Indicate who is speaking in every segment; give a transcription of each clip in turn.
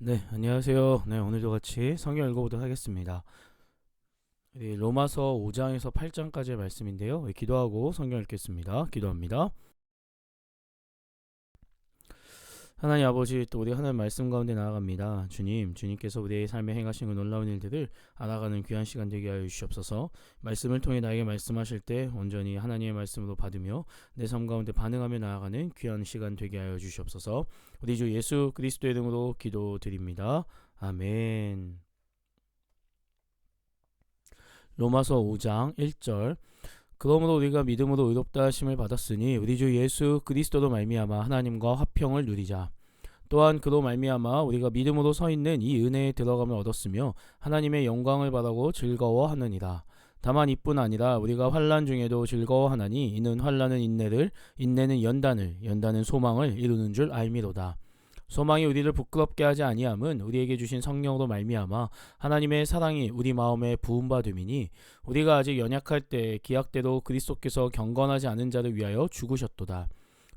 Speaker 1: 네, 안녕하세요. 네, 오늘도 같이 성경 읽어보도록 하겠습니다. 로마서 5장에서 8장까지의 말씀인데요. 기도하고 성경 읽겠습니다. 기도합니다. 하나님 아버지, 또 우리 하나님 말씀 가운데 나아갑니다. 주님께서 우리의 삶에 행하신 그 놀라운 일들을 알아가는 귀한 시간 되게 하여 주시옵소서. 말씀을 통해 나에게 말씀하실 때 온전히 하나님의 말씀으로 받으며 내 삶 가운데 반응하며 나아가는 귀한 시간 되게 하여 주시옵소서. 우리 주 예수 그리스도의 이름으로 기도드립니다. 아멘. 로마서 5장 1절. 그러므로 우리가 믿음으로 의롭다 하심을 받았으니 우리 주 예수 그리스도로 말미암아 하나님과 화평을 누리자. 또한 그로 말미암아 우리가 믿음으로 서 있는 이 은혜에 들어감을 얻었으며 하나님의 영광을 바라고 즐거워하느니라. 다만 이뿐 아니라 우리가 환난 중에도 즐거워하나니 이는 환난은 인내를, 인내는 연단을, 연단은 소망을 이루는 줄 알미로다. 소망이 우리를 부끄럽게 하지 아니함은 우리에게 주신 성령으로 말미암아 하나님의 사랑이 우리 마음에 부음받음이니, 우리가 아직 연약할 때 기약대로 그리스도께서 경건하지 않은 자를 위하여 죽으셨도다.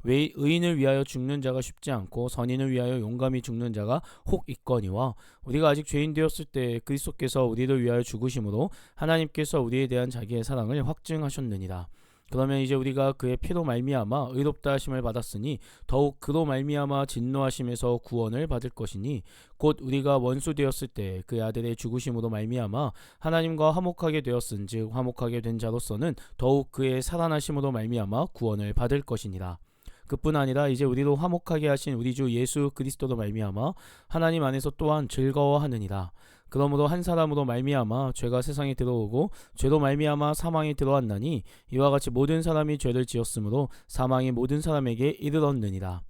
Speaker 1: 왜 의인을 위하여 죽는 자가 쉽지 않고 선인을 위하여 용감히 죽는 자가 혹 있거니와, 우리가 아직 죄인 되었을 때 그리스도께서 우리를 위하여 죽으심으로 하나님께서 우리에 대한 자기의 사랑을 확증하셨느니라. 그러면 이제 우리가 그의 피로 말미암아 의롭다 하심을 받았으니 더욱 그로 말미암아 진노하심에서 구원을 받을 것이니, 곧 우리가 원수 되었을 때 그의 아들의 죽으심으로 말미암아 하나님과 화목하게 되었은즉 화목하게 된 자로서는 더욱 그의 살아나심으로 말미암아 구원을 받을 것이니라. 그뿐 아니라 이제 우리로 화목하게 하신 우리 주 예수 그리스도로 말미암아 하나님 안에서 또한 즐거워하느니라. 그러므로 한 사람으로 말미암아 죄가 세상에 들어오고 죄로 말미암아 사망이 들어왔나니, 이와 같이 모든 사람이 죄를 지었으므로 사망이 모든 사람에게 이르렀느니라.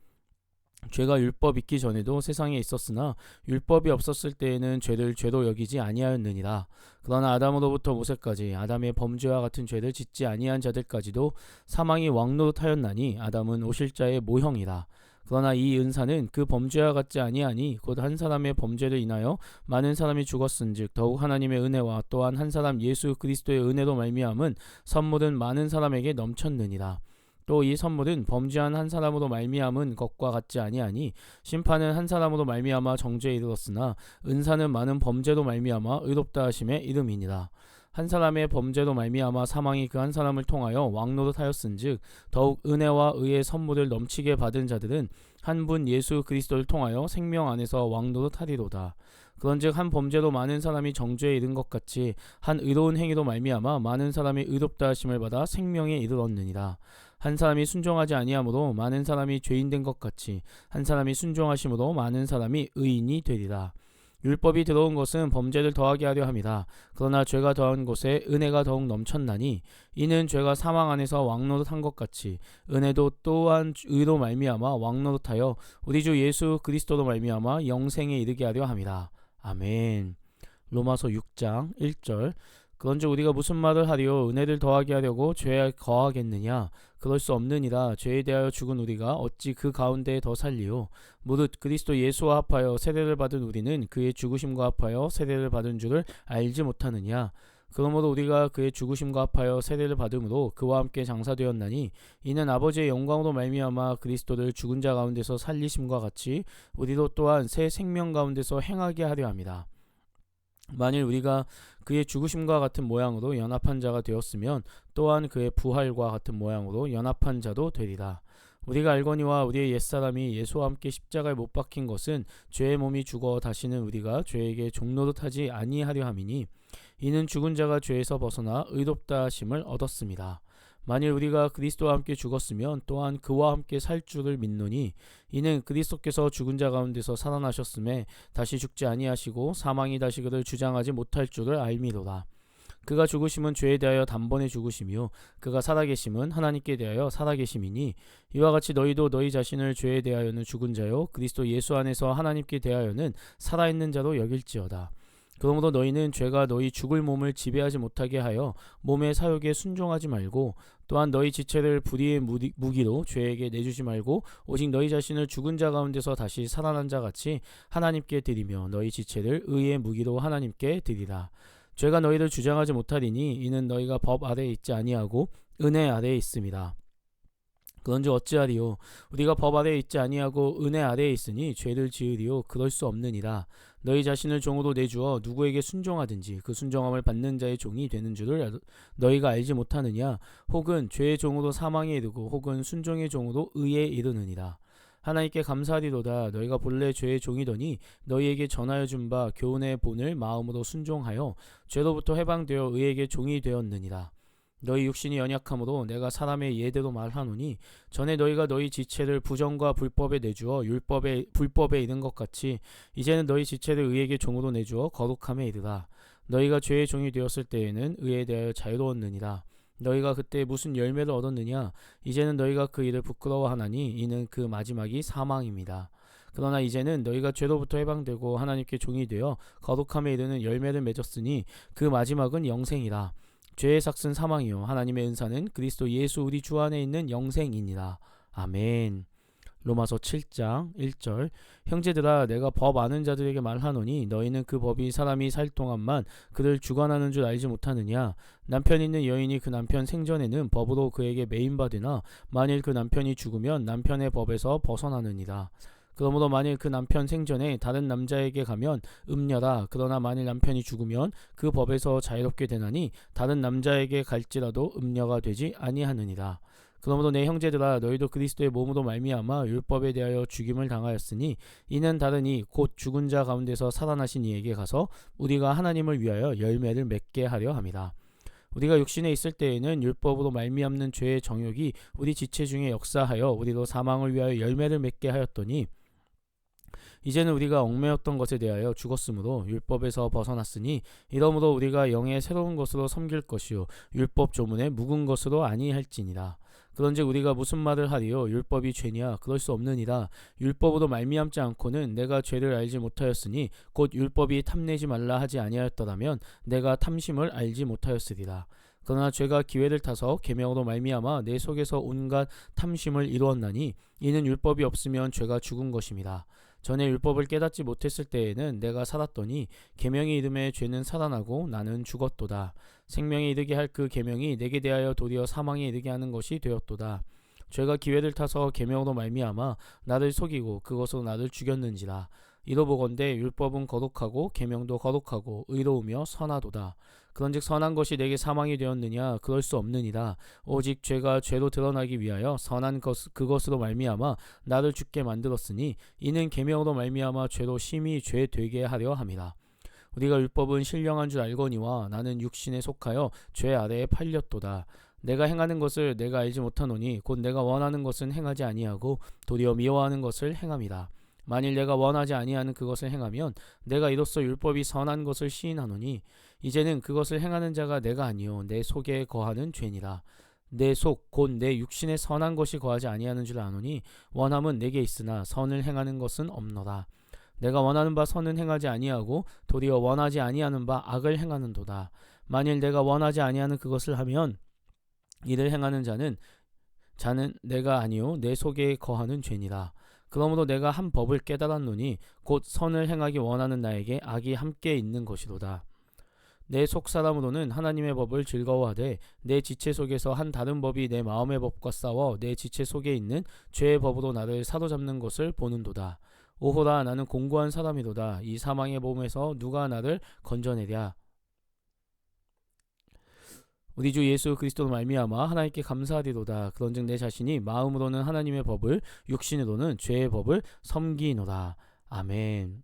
Speaker 1: 죄가 율법 있기 전에도 세상에 있었으나 율법이 없었을 때에는 죄를 죄로 여기지 아니하였느니라. 그러나 아담으로부터 모세까지 아담의 범죄와 같은 죄를 짓지 아니한 자들까지도 사망이 왕노릇하였나니 아담은 오실자의 모형이라. 그러나 이 은사는 그 범죄와 같지 아니하니 곧 한 사람의 범죄를 인하여 많은 사람이 죽었은즉 더욱 하나님의 은혜와 또한 한 사람 예수 그리스도의 은혜로 말미암은 선물은 많은 사람에게 넘쳤느니라. 또 이 선물은 범죄한 한 사람으로 말미암은 것과 같지 아니하니 심판은 한 사람으로 말미암아 정죄에 이르렀으나 은사는 많은 범죄로 말미암아 의롭다 하심에 이름이니라. 한 사람의 범죄로 말미암아 사망이 그 한 사람을 통하여 왕노릇하였은즉 더욱 은혜와 의의 선물을 넘치게 받은 자들은 한 분 예수 그리스도를 통하여 생명 안에서 왕노릇하리로다. 그런즉 한 범죄로 많은 사람이 정죄에 이른 것 같이 한 의로운 행위로 말미암아 많은 사람이 의롭다 하심을 받아 생명에 이르렀느니라. 한 사람이 순종하지 아니하므로 많은 사람이 죄인 된 것 같이 한 사람이 순종하심으로 많은 사람이 의인이 되리라. 율법이 들어온 것은 범죄를 더하게 하려 함이라. 그러나 죄가 더한 곳에 은혜가 더욱 넘쳤나니, 이는 죄가 사망 안에서 왕노릇한 것 같이 은혜도 또한 의로 말미암아 왕노릇하여 우리 주 예수 그리스도로 말미암아 영생에 이르게 하려 함이라. 아멘. 로마서 6장 1절. 그런즉 우리가 무슨 말을 하리요? 은혜를 더하게 하려고 죄에 거하겠느냐? 그럴 수 없느니라. 죄에 대하여 죽은 우리가 어찌 그 가운데 더 살리요? 무릇 그리스도 예수와 합하여 세례를 받은 우리는 그의 죽으심과 합하여 세례를 받은 줄을 알지 못하느냐? 그러므로 우리가 그의 죽으심과 합하여 세례를 받음으로 그와 함께 장사되었나니, 이는 아버지의 영광으로 말미암아 그리스도를 죽은 자 가운데서 살리심과 같이 우리도 또한 새 생명 가운데서 행하게 하려 함이라. 만일 우리가 그의 죽으심과 같은 모양으로 연합한 자가 되었으면 또한 그의 부활과 같은 모양으로 연합한 자도 되리라. 우리가 알거니와 우리의 옛사람이 예수와 함께 십자가에 못 박힌 것은 죄의 몸이 죽어 다시는 우리가 죄에게 종노릇하지 아니하려 함이니, 이는 죽은 자가 죄에서 벗어나 의롭다 하심을 얻었습니다. 만일 우리가 그리스도와 함께 죽었으면 또한 그와 함께 살 줄을 믿노니, 이는 그리스도께서 죽은 자 가운데서 살아나셨음에 다시 죽지 아니하시고 사망이 다시 그를 주장하지 못할 줄을 알미로라. 그가 죽으심은 죄에 대하여 단번에 죽으시며 그가 살아계심은 하나님께 대하여 살아계심이니, 이와 같이 너희도 너희 자신을 죄에 대하여는 죽은 자요 그리스도 예수 안에서 하나님께 대하여는 살아있는 자로 여길지어다. 그러므로 너희는 죄가 너희 죽을 몸을 지배하지 못하게 하여 몸의 사욕에 순종하지 말고, 또한 너희 지체를 불의의 무기로 죄에게 내주지 말고 오직 너희 자신을 죽은 자 가운데서 다시 살아난 자 같이 하나님께 드리며 너희 지체를 의의 무기로 하나님께 드리라. 죄가 너희를 주장하지 못하리니, 이는 너희가 법 아래에 있지 아니하고 은혜 아래에 있습니다. 그런즉 어찌하리요? 우리가 법 아래에 있지 아니하고 은혜 아래에 있으니 죄를 지으리요? 그럴 수 없느니라. 너희 자신을 종으로 내주어 누구에게 순종하든지 그 순종함을 받는 자의 종이 되는 줄을 너희가 알지 못하느냐? 혹은 죄의 종으로 사망에 이르고 혹은 순종의 종으로 의에 이르느니라. 하나님께 감사하리로다. 너희가 본래 죄의 종이더니 너희에게 전하여 준 바 교훈의 본을 마음으로 순종하여 죄로부터 해방되어 의에게 종이 되었느니라. 너희 육신이 연약함으로 내가 사람의 예대로 말하노니 전에 너희가 너희 지체를 부정과 불법에 내주어 불법에 이른 것 같이 이제는 너희 지체를 의에게 종으로 내주어 거룩함에 이르라. 너희가 죄의 종이 되었을 때에는 의에 대하여 자유로웠느니라. 너희가 그때 무슨 열매를 얻었느냐? 이제는 너희가 그 일을 부끄러워하나니 이는 그 마지막이 사망입니다. 그러나 이제는 너희가 죄로부터 해방되고 하나님께 종이 되어 거룩함에 이르는 열매를 맺었으니 그 마지막은 영생이라. 죄의 삭은 사망이요 하나님의 은사는 그리스도 예수 우리 주 안에 있는 영생이니라. 아멘. 로마서 7장 1절. 형제들아 내가 법 아는 자들에게 말하노니 너희는 그 법이 사람이 살 동안만 그를 주관하는 줄 알지 못하느냐. 남편 있는 여인이 그 남편 생전에는 법으로 그에게 매임받으나 만일 그 남편이 죽으면 남편의 법에서 벗어나느니라. 그러므로 만일 그 남편 생전에 다른 남자에게 가면 음녀라. 그러나 만일 남편이 죽으면 그 법에서 자유롭게 되나니 다른 남자에게 갈지라도 음녀가 되지 아니하느니라. 그러므로 내 형제들아 너희도 그리스도의 몸으로 말미암아 율법에 대하여 죽임을 당하였으니 이는 다르니 곧 죽은 자 가운데서 살아나신 이에게 가서 우리가 하나님을 위하여 열매를 맺게 하려 함이라. 우리가 육신에 있을 때에는 율법으로 말미암는 죄의 정욕이 우리 지체 중에 역사하여 우리로 사망을 위하여 열매를 맺게 하였더니 이제는 우리가 얽매였던 것에 대하여 죽었으므로 율법에서 벗어났으니 이러므로 우리가 영의 새로운 것으로 섬길 것이요 율법 조문에 묵은 것으로 아니할지니라. 그런즉 우리가 무슨 말을 하리요? 율법이 죄냐? 그럴 수 없느니라. 율법으로 말미암지 않고는 내가 죄를 알지 못하였으니 곧 율법이 탐내지 말라 하지 아니하였더라면 내가 탐심을 알지 못하였으리라. 그러나 죄가 기회를 타서 계명으로 말미암아 내 속에서 온갖 탐심을 이루었나니 이는 율법이 없으면 죄가 죽은 것임이라. 전에 율법을 깨닫지 못했을 때에는 내가 살았더니 계명의 이름에 죄는 살아나고 나는 죽었도다. 생명에 이르게 할 그 계명이 내게 대하여 도리어 사망에 이르게 하는 것이 되었도다. 죄가 기회를 타서 계명으로 말미암아 나를 속이고 그것으로 나를 죽였는지라. 이로보건대 율법은 거룩하고 계명도 거룩하고 의로우며 선하도다. 그런즉 선한 것이 내게 사망이 되었느냐? 그럴 수 없느니라. 오직 죄가 죄로 드러나기 위하여 선한 그것으로 말미암아 나를 죽게 만들었으니 이는 계명으로 말미암아 죄로 심히 죄 되게 하려 함이라. 우리가 율법은 신령한 줄 알거니와 나는 육신에 속하여 죄 아래에 팔렸도다. 내가 행하는 것을 내가 알지 못하노니 곧 내가 원하는 것은 행하지 아니하고 도리어 미워하는 것을 행함이라. 만일 내가 원하지 아니하는 그것을 행하면 내가 이로써 율법이 선한 것을 시인하노니 이제는 그것을 행하는 자가 내가 아니요 내 속에 거하는 죄니라. 내 속 곧 내 육신에 선한 것이 거하지 아니하는 줄 아노니 원함은 내게 있으나 선을 행하는 것은 없노라. 내가 원하는 바 선은 행하지 아니하고 도리어 원하지 아니하는 바 악을 행하는도다. 만일 내가 원하지 아니하는 그것을 하면 이를 행하는 자는 내가 아니요 내 속에 거하는 죄니라. 그러므로 내가 한 법을 깨달았노니 곧 선을 행하기 원하는 나에게 악이 함께 있는 것이로다. 내 속사람으로는 하나님의 법을 즐거워하되 내 지체 속에서 한 다른 법이 내 마음의 법과 싸워 내 지체 속에 있는 죄의 법으로 나를 사로잡는 것을 보는도다. 오호라 나는 공고한 사람이로다. 이 사망의 몸에서 누가 나를 건져내랴. 우리 주 예수 그리스도로 말미암아 하나님께 감사하리로다. 그런즉 내 자신이 마음으로는 하나님의 법을 육신으로는 죄의 법을 섬기노라. 아멘.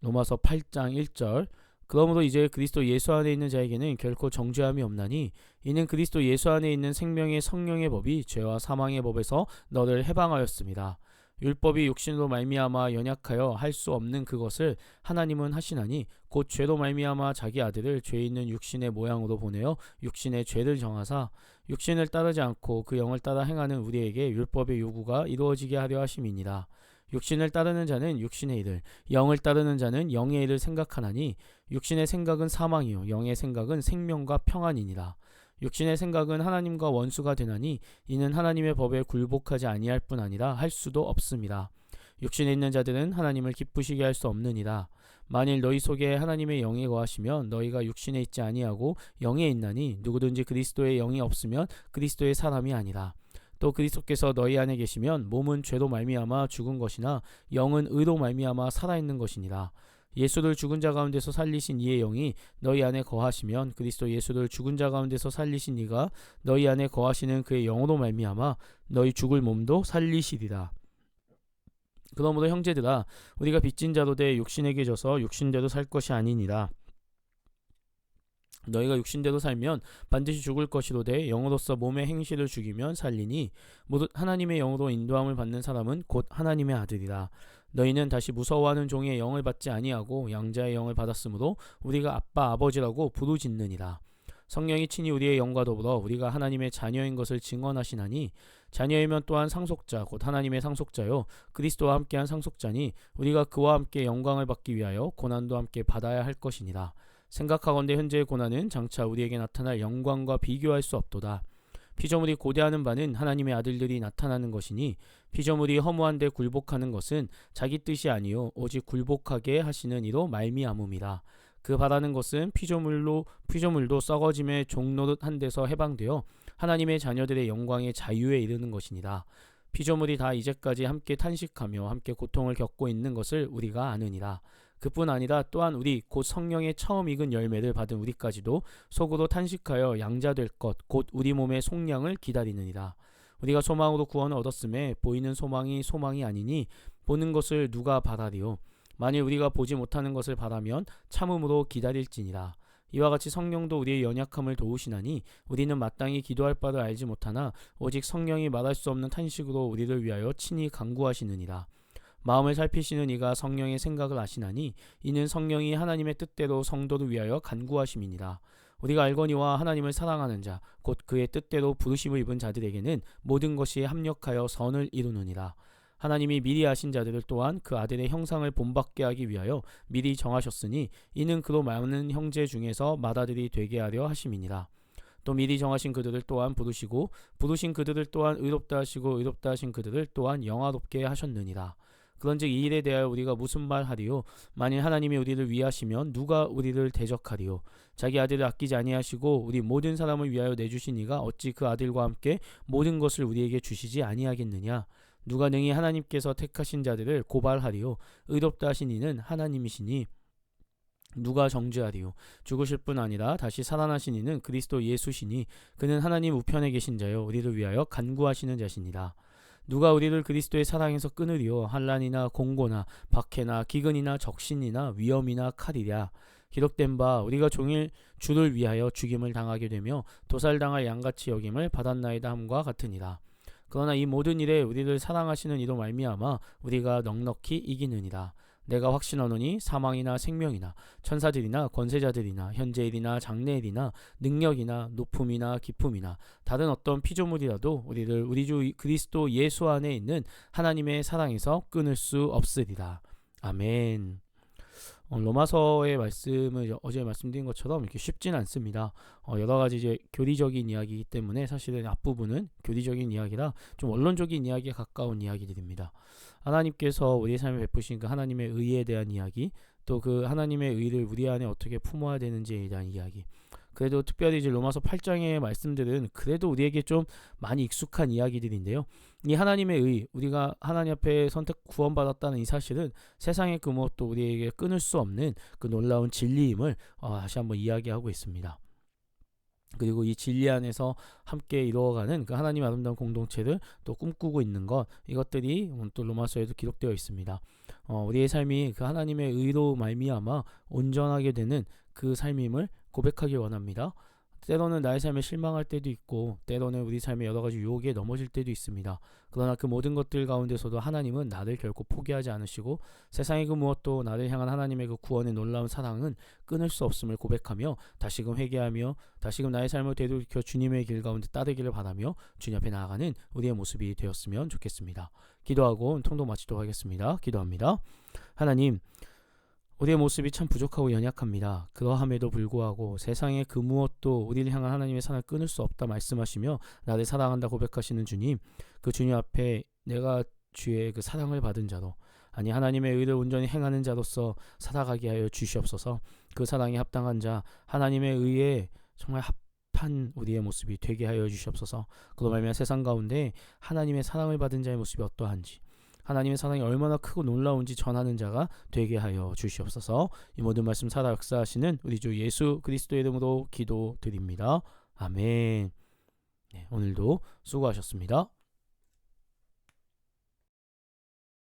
Speaker 1: 로마서 8장 1절. 그러므로 이제 그리스도 예수 안에 있는 자에게는 결코 정죄함이 없나니 이는 그리스도 예수 안에 있는 생명의 성령의 법이 죄와 사망의 법에서 너를 해방하였습니다. 율법이 육신으로 말미암아 연약하여 할 수 없는 그것을 하나님은 하시나니 곧 죄로 말미암아 자기 아들을 죄 있는 육신의 모양으로 보내어 육신의 죄를 정하사 육신을 따르지 않고 그 영을 따라 행하는 우리에게 율법의 요구가 이루어지게 하려 하심이니라. 육신을 따르는 자는 육신의 일을, 영을 따르는 자는 영의 일을 생각하나니 육신의 생각은 사망이요 영의 생각은 생명과 평안이니라. 육신의 생각은 하나님과 원수가 되나니 이는 하나님의 법에 굴복하지 아니할 뿐 아니라 할 수도 없습니다. 육신에 있는 자들은 하나님을 기쁘시게 할 수 없느니라. 만일 너희 속에 하나님의 영이 거하시면 너희가 육신에 있지 아니하고 영에 있나니 누구든지 그리스도의 영이 없으면 그리스도의 사람이 아니라. 또 그리스도께서 너희 안에 계시면 몸은 죄로 말미암아 죽은 것이나 영은 의로 말미암아 살아있는 것이니라. 예수를 죽은 자 가운데서 살리신 이의 영이 너희 안에 거하시면 그리스도 예수를 죽은 자 가운데서 살리신 이가 너희 안에 거하시는 그의 영으로 말미암아 너희 죽을 몸도 살리시리라. 그러므로 형제들아, 우리가 빚진 자로 돼 육신에게 져서 육신대로 살 것이 아니니라. 너희가 육신대로 살면 반드시 죽을 것이로되 영으로서 몸의 행실을 죽이면 살리니 모두 하나님의 영으로 인도함을 받는 사람은 곧 하나님의 아들이라. 너희는 다시 무서워하는 종의 영을 받지 아니하고 양자의 영을 받았으므로 우리가 아빠 아버지라고 부르짖느니라. 성령이 친히 우리의 영과 더불어 우리가 하나님의 자녀인 것을 증언하시나니 자녀이면 또한 상속자 곧 하나님의 상속자요 그리스도와 함께한 상속자니 우리가 그와 함께 영광을 받기 위하여 고난도 함께 받아야 할 것이니라. 생각하건대 현재의 고난은 장차 우리에게 나타날 영광과 비교할 수 없도다. 피조물이 고대하는 바는 하나님의 아들들이 나타나는 것이니 피조물이 허무한데 굴복하는 것은 자기 뜻이 아니요 오직 굴복하게 하시는 이로 말미암음이라. 그 바라는 것은 피조물도 썩어짐의 종노릇 한 데서 해방되어 하나님의 자녀들의 영광의 자유에 이르는 것이니라. 피조물이 다 이제까지 함께 탄식하며 함께 고통을 겪고 있는 것을 우리가 아느니라. 그뿐 아니라 또한 우리 곧 성령의 처음 익은 열매를 받은 우리까지도 속으로 탄식하여 양자될 것 곧 우리 몸의 속량을 기다리느니라. 우리가 소망으로 구원을 얻었음에 보이는 소망이 아니니 보는 것을 누가 바라리요. 만일 우리가 보지 못하는 것을 바라면 참음으로 기다릴지니라. 이와 같이 성령도 우리의 연약함을 도우시나니 우리는 마땅히 기도할 바를 알지 못하나 오직 성령이 말할 수 없는 탄식으로 우리를 위하여 친히 간구하시느니라. 마음을 살피시는 이가 성령의 생각을 아시나니 이는 성령이 하나님의 뜻대로 성도를 위하여 간구하심이니라. 우리가 알거니와 하나님을 사랑하는 자 곧 그의 뜻대로 부르심을 입은 자들에게는 모든 것이 합력하여 선을 이루느니라. 하나님이 미리 아신 자들을 또한 그 아들의 형상을 본받게 하기 위하여 미리 정하셨으니 이는 그로 많은 형제 중에서 맏아들이 되게 하려 하심이니라. 또 미리 정하신 그들을 또한 부르시고 부르신 그들을 또한 의롭다 하시고 의롭다 하신 그들을 또한 영화롭게 하셨느니라. 그런즉 이 일에 대하여 우리가 무슨 말 하리요? 만일 하나님이 우리를 위하시면 누가 우리를 대적하리요? 자기 아들을 아끼지 아니하시고 우리 모든 사람을 위하여 내주신 이가 어찌 그 아들과 함께 모든 것을 우리에게 주시지 아니하겠느냐? 누가 능히 하나님께서 택하신 자들을 고발하리요? 의롭다 하신 이는 하나님이시니 누가 정죄하리요? 죽으실 뿐 아니라 다시 살아나신 이는 그리스도 예수시니 그는 하나님 우편에 계신 자요 우리를 위하여 간구하시는 자시니라. 누가 우리를 그리스도의 사랑에서 끊으리요? 환난이나 공고나 박해나 기근이나 적신이나 위험이나 칼이랴. 기록된 바 우리가 종일 주를 위하여 죽임을 당하게 되며 도살당할 양같이 여김을 받았나이다 함과 같으니라. 그러나 이 모든 일에 우리를 사랑하시는 이로 말미암아 우리가 넉넉히 이기느니라. 내가 확신하노니 사망이나 생명이나 천사들이나 권세자들이나 현재일이나 장래일이나 능력이나 높음이나 깊음이나 다른 어떤 피조물이라도 우리를 우리 주 그리스도 예수 안에 있는 하나님의 사랑에서 끊을 수 없으리라. 아멘. 로마서의 말씀을 어제 말씀드린 것처럼 이렇게 쉽진 않습니다. 여러 가지 이제 교리적인 이야기이기 때문에 사실은 앞부분은 교리적인 이야기라 좀 원론적인 이야기에 가까운 이야기들입니다. 하나님께서 우리의 삶에 베푸신 그 하나님의 의에 대한 이야기, 또 그 하나님의 의를 우리 안에 어떻게 품어야 되는지에 대한 이야기. 그래도 특별히 이제 로마서 8장의 말씀들은 그래도 우리에게 좀 많이 익숙한 이야기들인데요. 이 하나님의 의, 우리가 하나님 앞에 선택 구원받았다는 이 사실은 세상의 그 무엇도 우리에게 끊을 수 없는 그 놀라운 진리임을 다시 한번 이야기하고 있습니다. 그리고 이 진리 안에서 함께 이루어가는 그 하나님 아름다운 공동체를 또 꿈꾸고 있는 것, 이것들이 또 로마서에도 기록되어 있습니다. 우리의 삶이 그 하나님의 의로 말미암아 온전하게 되는 그 삶임을 고백하기 원합니다. 때로는 나의 삶에 실망할 때도 있고 때로는 우리 삶의 여러 가지 유혹에 넘어질 때도 있습니다. 그러나 그 모든 것들 가운데서도 하나님은 나를 결코 포기하지 않으시고 세상의 그 무엇도 나를 향한 하나님의 그 구원의 놀라운 사랑은 끊을 수 없음을 고백하며 다시금 회개하며 다시금 나의 삶을 되돌이켜 주님의 길 가운데 따르기를 바라며 주님 앞에 나아가는 우리의 모습이 되었으면 좋겠습니다. 기도하고 통독 마치도록 하겠습니다. 기도합니다. 하나님, 우리의 모습이 참 부족하고 연약합니다. 그러함에도 불구하고 세상의 그 무엇도 우리를 향한 하나님의 사랑을 끊을 수 없다 말씀하시며 나를 사랑한다 고백하시는 주님, 그 주님 앞에 내가 주의 그 사랑을 받은 자로, 아니 하나님의 의를 온전히 행하는 자로서 살아가게 하여 주시옵소서. 그 사랑에 합당한 자, 하나님의 의에 정말 탄 우리의 모습이 되게 하여 주시옵소서. 그로 말미암아 세상 가운데 하나님의 사랑을 받은 자의 모습이 어떠한지, 하나님의 사랑이 얼마나 크고 놀라운지 전하는 자가 되게 하여 주시옵소서. 이 모든 말씀 살아 역사하시는 우리 주 예수 그리스도의 이름으로 기도드립니다. 아멘. 네, 오늘도 수고하셨습니다.